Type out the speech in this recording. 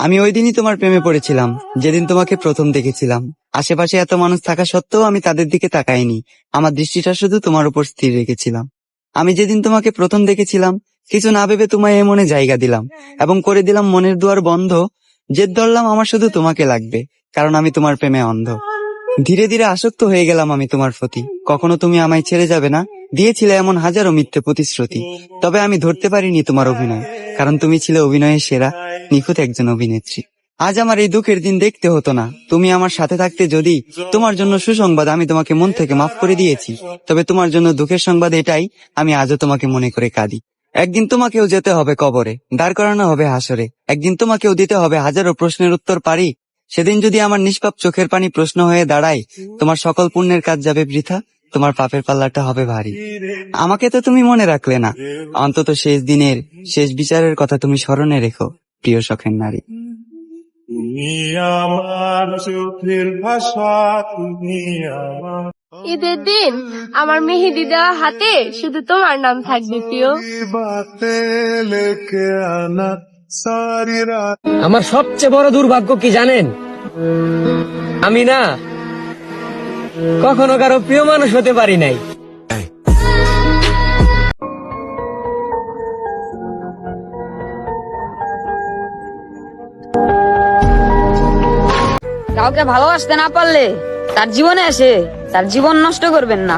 আমি ওই দিনই তোমার প্রেমে পড়েছিলাম, যেদিন তোমাকে প্রথম দেখেছিলাম। আশেপাশে এত মানুষ থাকা সত্ত্বেও আমি তাদের দিকে তাকাইনি, আমার দৃষ্টিটা শুধু তোমার উপর স্থির রেখেছিলাম। আমি যেদিন তোমাকে প্রথম দেখেছিলাম, কিছু না ভেবে তোমায় এ মনে জায়গা দিলাম এবং করে দিলাম মনের দুয়ার বন্ধ। জেদ ধরলাম আমার শুধু তোমাকে লাগবে, কারণ আমি তোমার প্রেমে অন্ধ। ধীরে ধীরে আসক্ত হয়ে গেলাম আমি তোমার প্রতি। কখনো তুমি আমায় ছেড়ে যাবে না দিয়েছিলে এমন হাজারো মিথ্যে প্রতিশ্রুতি। তবে আমি ধরতে পারিনি তোমার অভিনয়, কারণ তুমি ছিলে অভিনয়ের সেরা, নিখুঁত একজন অভিনেত্রী। আজ আমার এই দুঃখের দিন দেখতে হতো না, তুমি আমার সাথে থাকতে। যদি তোমার জন্য সুসংবাদ, আমি তোমাকে মন থেকে মাফ করে দিয়েছি। তবে তোমার জন্য দুঃখের সংবাদ এটাই, আমি আজও তোমাকে মনে করে কাঁদি। একদিন তোমাকেও যেতে হবে কবরে, দাঁড় করানো হবে হাসরে। একদিন তোমাকেও দিতে হবে হাজারো প্রশ্নের উত্তর পারি। সেদিন যদি আমার নিষ্পাপ চোখের পানি প্রশ্ন হয়ে দাঁড়ায়, তোমার সকল পুণ্যের কাজ যাবে বৃথা, তোমার পাপের পাল্লাটা হবে ভারী। আমাকে তো তুমি মনে রাখলে না, অন্তত শেষ দিনের শেষ বিচারের কথা তুমি স্মরণে রেখো, প্রিয় শখের নারী। তুমি আমার চোখের ভাষা, তুমি আমার ঈদের দিন আমার মেহেদি দেওয়া হাতে শুধু তোমার নাম থাকবে প্রিয়। বাতে লেকে আনা সারি রাত। আমার সবচেয়ে বড় দুর্ভাগ্য কি জানেন? আমি না কখনো কারো প্রিয় মানুষ হতে পারি নাই। কাউকে ভালোবাসতে না পারলে তার জীবনে এসে তার জীবন নষ্ট করবেন না।